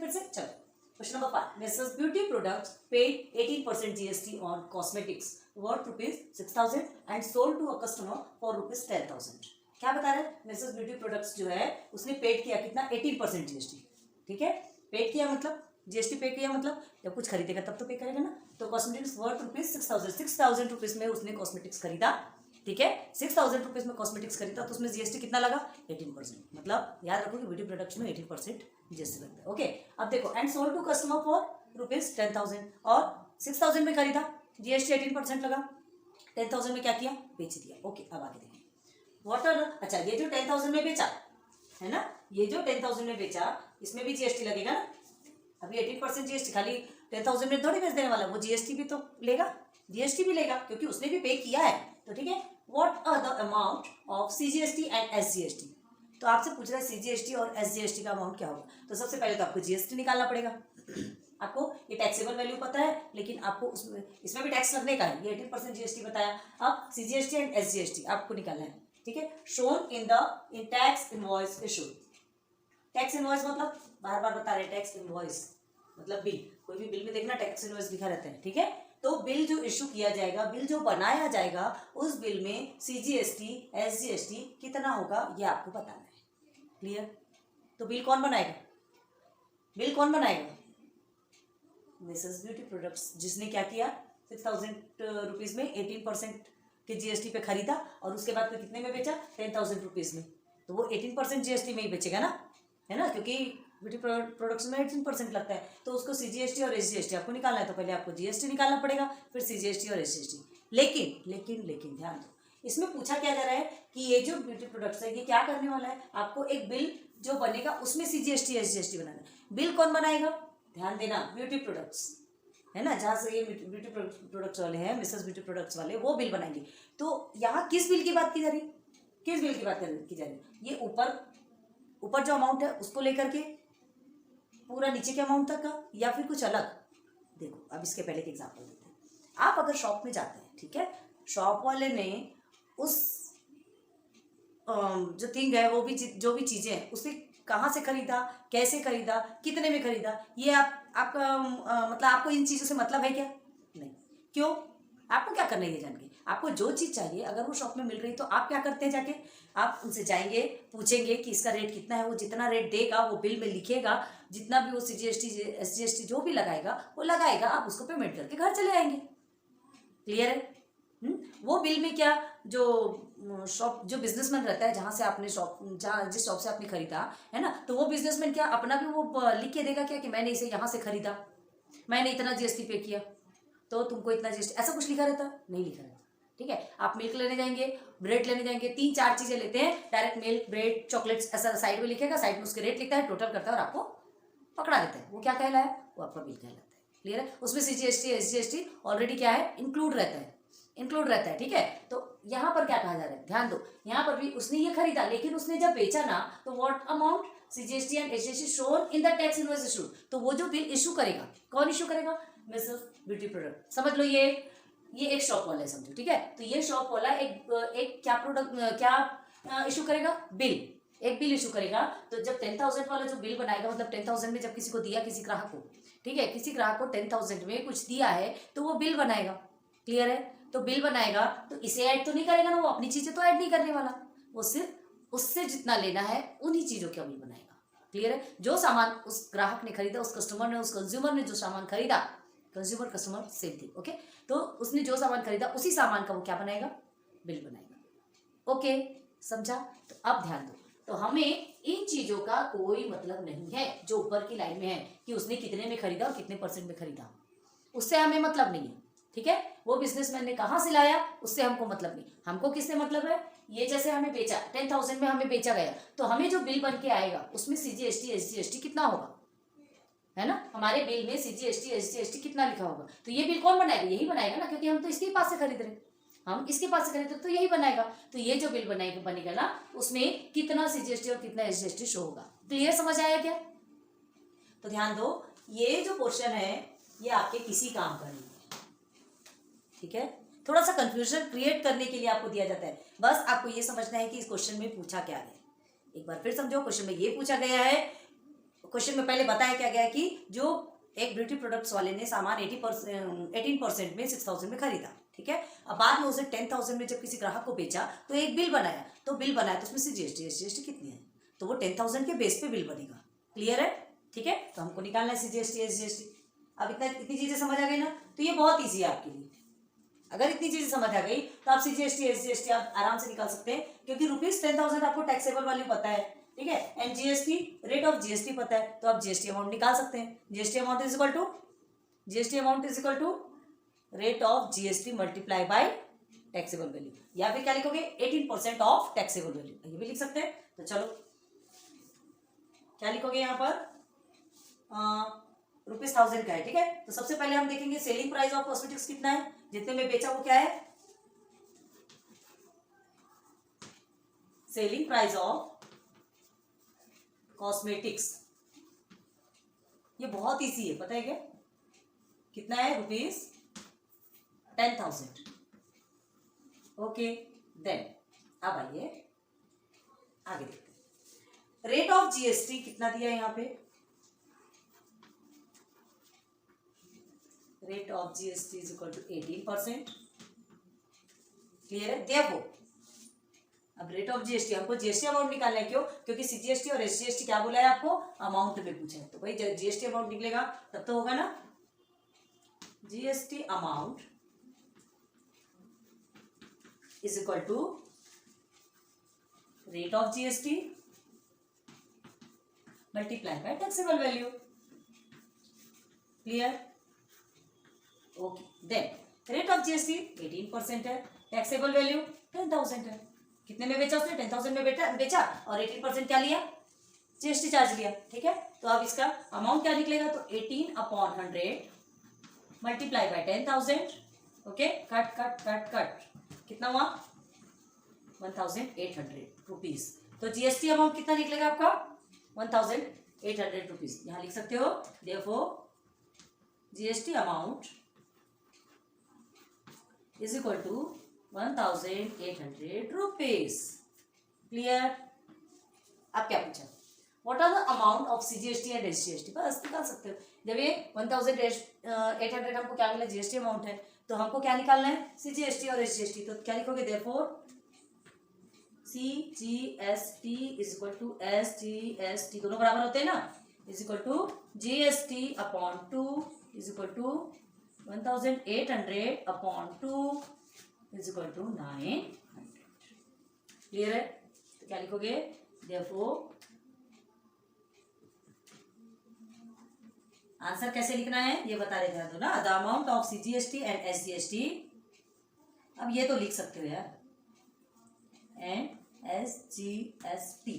फिर से चलो question number 5, Mrs beauty products paid 18% GST on cosmetics worth ₹6,000 and sold to a customer for ₹10,000। क्या बता रहे हैं, मिसेस ब्यूटी प्रोडक्ट्स जो है उसने पेड किया कितना, 18% जीएसटी। ठीक है, पेड किया मतलब जीएसटी पे किया मतलब जब कुछ खरीदेगा तब तो पे करेगा ना। तो कॉस्मेटिक्स वर्थ ₹6,000 में उसने कॉस्मेटिक्स खरीदा। ठीक है, ₹6,000 में कॉस्मेटिक्स खरीदा तो उसमें जीएसटी कितना लगा, 18%। मतलब याद रखो कि ब्यूटी प्रोडक्ट्स में 18% जीएसटी लगता है। ओके, अब देखो, and sold to customer for ₹10,000, और 6,000 में खरीदा, जीएसटी 18% लगा, 10,000 में क्या किया, बेच दिया। ओके, अब आगे देखिए वाटर। अच्छा, ये जो 10,000 में बेचा है ना, ये जो 10,000 में बेचा इसमें भी जीएसटी लगेगा ना। अभी 18% जीएसटी, खाली 10,000 में थोड़ी बेच देने वाला, वो जीएसटी भी तो लेगा, जीएसटी भी लेगा क्योंकि उसने भी पे किया है। तो ठीक है, what are the amount of CGST and SGST. तो आपसे पूछ रहा है सीजीएसटी और एसजीएसटी का अमाउंट क्या होगा। तो सबसे पहले तो आपको जीएसटी निकालना पड़ेगा। आपको ये टैक्सेबल वैल्यू पता है, लेकिन आपको इसमें भी टैक्स लगने का है। ये 18% जीएसटी बताया। अब सीजीएसटी एंड एसजीएसटी आपको निकालना है। ठीक है, shown in tax invoice issued. Tax invoice मतलब बार बार बता रहे हैं, टैक्स इनवॉइस मतलब बिल। कोई भी बिल में देखना टैक्स इनवॉइस लिखा रहता है। ठीक है, तो बिल जो इशू किया जाएगा, बिल जो बनाया जाएगा, उस बिल में सीजीएसटी एसजीएसटी कितना होगा ये आपको बताना है। क्लियर। तो बिल कौन बनाएगा, बिल कौन बनाएगा, मिसेस ब्यूटी प्रोडक्ट्स, जिसने क्या किया, ₹6,000 में 18% के जीएसटी पे खरीदा और उसके बाद फिर कितने में बेचा, ₹10,000 में। तो वो 18% जीएसटी में ही बेचेगा ना, है ना, क्योंकि ब्यूटी प्रोडक्ट्स में 18% लगता है। तो उसको सीजीएसटी और एसजीएसटी आपको निकालना है, तो पहले आपको जीएसटी निकालना पड़ेगा, फिर सीजीएसटी और एसजीएसटी। लेकिन ध्यान दो, इसमें पूछा क्या जा रहा है कि ये जो ब्यूटी प्रोडक्ट्स है ये क्या करने वाला है, आपको एक बिल जो बनेगा उसमें सीजीएसटी एसजीएसटी बनाना है। बिल कौन बनाएगा, ध्यान देना, ब्यूटी प्रोडक्ट्स है ना, जहाँ से ये ब्यूटी प्रोडक्ट्स वाले हैं, मिसेस ब्यूटी प्रोडक्ट्स वाले, वो बिल बनाएंगे। तो यहाँ किस बिल की बात की जा रही, किस बिल की बात की जा रही, ये ऊपर जो अमाउंट है उसको लेकर के पूरा नीचे के अमाउंट तक का, या फिर कुछ अलग। देखो, अब इसके पहले एक एग्जांपल देते हैं। आप अगर शॉप में जाते हैं, ठीक है, शॉप वाले ने उस जो थिंग है, वो भी जो भी चीजें हैं, उसे कहाँ से खरीदा, कैसे खरीदा, कितने में खरीदा, ये आपका मतलब आपको इन चीजों से मतलब है क्या, नहीं। क्यों, आपको क्या करना है ये जान के, आपको जो चीज चाहिए अगर वो शॉप में मिल रही तो आप क्या करते हैं, जाके आप उनसे जाएंगे, पूछेंगे कि इसका रेट कितना है। वो जितना रेट देगा वो बिल में लिखेगा, जितना भी वो सीजीएसटी एसजीएसटी जो भी लगाएगा वो लगाएगा, आप उसको पेमेंट करके घर चले आएंगे। क्लियर है। वो बिल में क्या, जो शॉप, जो बिजनेसमैन रहता है, जहाँ से आपने शॉप, जहाँ जिस शॉप से आपने खरीदा है ना, तो वो बिजनेसमैन क्या अपना भी वो लिख के देगा क्या कि मैंने इसे यहाँ से खरीदा, मैंने इतना जीएसटी पे किया, तो तुमको इतना जीएसटी, ऐसा कुछ लिखा रहता, नहीं लिखा रहता। ठीक है, आप मिल्क लेने जाएंगे, ब्रेड लेने जाएंगे, 3-4 चीजें लेते हैं, डायरेक्ट मिल्क, ब्रेड, चॉकलेट्स, ऐसा साइड में लिखेगा, साइड में उसके रेट लिखता है, टोटल करता है और आपको पकड़ा देता है। वो क्या कहलाया, वो आपका बिल कहलाता है। क्लियर है, उसमें सीजीएसटी एसजीएसटी ऑलरेडी क्या है, इंक्लूड रहता है। ठीक है, तो यहाँ पर क्या कहा जा रहा है, ध्यान दो, यहाँ पर भी उसने ये खरीदा, लेकिन उसने जब बेचा ना, तो what amount CGST and SGST shown in the tax invoice issued. तो वो जो बिल इशू करेगा, कौन इशू करेगा, मिसेस ब्यूटी प्रोडक्ट। समझ लो, ये एक शॉप वाला है, समझो। ठीक है, तो ये शॉप वाला एक क्या प्रोडक्ट, क्या इशू करेगा, बिल, एक बिल इशू करेगा। तो जब 10,000 वाला जो बिल बनाएगा, मतलब 10,000 में जब किसी को दिया, किसी ग्राहक को, ठीक है, किसी ग्राहक को 10,000 में कुछ दिया है, तो वो बिल बनाएगा। क्लियर है, तो बिल बनाएगा तो इसे ऐड तो नहीं करेगा ना, वो अपनी चीजें तो ऐड नहीं करने वाला, वो सिर्फ उससे जितना लेना है उन्हीं चीजों का बिल बनाएगा। क्लियर है, जो सामान उस ग्राहक ने खरीदा, उस कस्टमर ने, उस कंज्यूमर ने जो सामान खरीदा, consumer customer same thing. Okay, तो उसने जो सामान खरीदा उसी सामान का वो क्या बनाएगा, बिल बनाएगा। ओके, समझा। तो अब ध्यान दो, तो हमें इन चीजों का कोई मतलब नहीं है जो ऊपर की लाइन में है कि उसने कितने में खरीदा और कितने % में खरीदा, उससे हमें मतलब नहीं है। ठीक है, वो बिजनेसमैन ने कहाँ से लाया उससे हमको मतलब नहीं, हमको किससे मतलब है, ये जैसे हमें बेचा 10,000 में हमें बेचा गया, तो हमें जो बिल बन के आएगा उसमें सीजीएसटी एसजीएसटी कितना होगा, है ना, हमारे बिल में सीजीएसटी एसजीएसटी कितना लिखा होगा। तो ये बिल कौन बनाएगा, यही बनाएगा ना, क्योंकि हम तो इसके पास से खरीद रहे, हम इसके पास से खरीद रहे, तो यही बनाएगा। तो ये जो बिल बनेगा ना, उसमें कितना सीजीएसटी और कितना एसजीएसटी शो होगा। क्लियर, समझ आया क्या। तो ध्यान दो, ये जो क्वेश्चन है ये आपके किसी काम का नहीं है। ठीक है, थोड़ा सा कंफ्यूजन क्रिएट करने के लिए आपको दिया जाता है, बस आपको ये समझना है कि इस क्वेश्चन में पूछा क्या है। एक बार फिर समझो, क्वेश्चन में ये पूछा गया है, क्वेश्चन में पहले बताया क्या गया है कि जो एक ब्यूटी प्रोडक्ट्स वाले ने सामान 18% में 6,000 में खरीदा, ठीक है। अब बाद में उसे 10,000 में जब किसी ग्राहक को बेचा तो एक बिल बनाया, तो उसमें से जीएसटी कितनी है, तो वो 10,000 के बेस पे बिल बनेगा। क्लियर है, ठीक है। तो हमको निकालना है सीजीएसटी एसजीएसटी। अब इतनी चीजें समझ आ गई ना, तो ये बहुत ईजी है आपके लिए। अगर इतनी चीजें समझ आ गई तो आप सीजीएसटी एसजीएसटी आप आराम से निकाल सकते हैं, क्योंकि ₹10,000 आपको टैक्सेबल वैल्यू पता है, ठीक है। And GST, rate of GST पता है, तो आप जीएसटी अमाउंट निकाल सकते हैं। GST amount is equal to rate of GST multiply by taxable value, या फिर क्या लिखोगे 18% ऑफ टैक्सेबल वैल्यू, ये भी लिख सकते हैं। तो चलो क्या लिखोगे यहाँ पर, ₹1,000 का है, ठीक है। तो सबसे पहले हम देखेंगे सेलिंग प्राइस ऑफ कॉस्मेटिक्स कितना है, जितने में बेचा वो क्या है, सेलिंग प्राइस ऑफ कॉस्मेटिक्स। ये बहुत इजी है, पता है क्या, कितना है, ₹10,000। ओके, देन अब आइए आगे देखते हैं। रेट ऑफ जीएसटी कितना दिया है यहाँ पे, rate of GST is equal to 18%। Clear है। देखो अब रेट ऑफ जीएसटी, हमको जीएसटी अमाउंट निकालना है, क्यों, क्योंकि सीजीएसटी और एसजीएसटी क्या बोला है आपको, अमाउंट में पूछा है। तो भाई जब जीएसटी अमाउंट निकलेगा तब तो होगा ना, GST amount is equal to rate of GST multiply by taxable value. Clear, okay. Then rate of GST 18% है, टैक्सेबल वैल्यू 10,000 है। कितने में बेचा उसने, 10,000 में बेचा और 18% क्या लिया, जीएसटी चार्ज लिया, ठीक है। तो अब इसका अमाउंट क्या निकलेगा, तो 18/100 multiply by 10,000। Okay, cut cut cut cut, कितना हुआ, 1,800 रुपीज। तो जीएसटी अमाउंट कितना निकलेगा आपका, 1,800 रुपीज। यहां लिख सकते हो, therefore GST amount is equal to 1,800 rupees. Clear. अब क्या पूछा, what are the amount of CGST and SGST, बस निकाल सकते हो। जब ये 1,800 हमको क्या मिला, जीएसटी अमाउंट है, तो हमको क्या निकालना है, सीजीएसटी और एसजीएसटी। तो क्या लिखोगे, therefore CGST is equal to SGST, दोनों बराबर होते हैं ना, is equal to GST upon 2 is equal to 1,800 upon 2 is equal to 900। Clear है। तो क्या लिखोगे, देयरफॉर आंसर कैसे लिखना है ये बता रहे थे ना, the amount of CGST and SGST. अब ये तो लिख सकते हो यार, एंड एसजीएसटी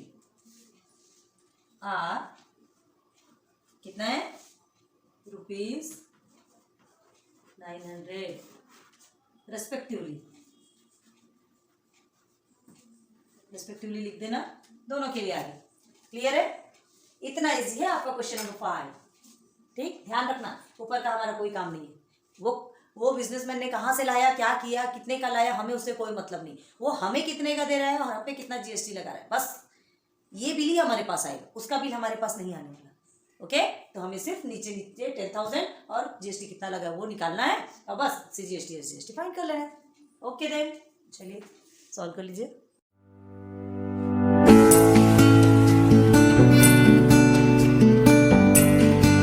आर कितना है, ₹900 रेस्पेक्टिवली लिख देना, दोनों के लिए आगे। क्लियर है। इतना इजी है आपका क्वेश्चन नंबर 5। ठीक, ध्यान रखना, ऊपर का हमारा कोई काम नहीं है। वो बिजनेसमैन ने कहाँ से लाया, क्या किया, कितने का लाया, हमें उससे कोई मतलब नहीं। वो हमें कितने का दे रहा है और हम पे कितना जीएसटी लगा रहा है, बस ये बिल ही हमारे पास आएगा, उसका बिल हमारे पास नहीं आने वाला। ओके, तो हमें सिर्फ नीचे 10,000 और जीएसटी कितना लगा वो निकालना है, और बस सीजीएसटी एसजीएसटी फाइंड कर लेना है। ओके देन, चलिए सॉल्व कर लीजिए।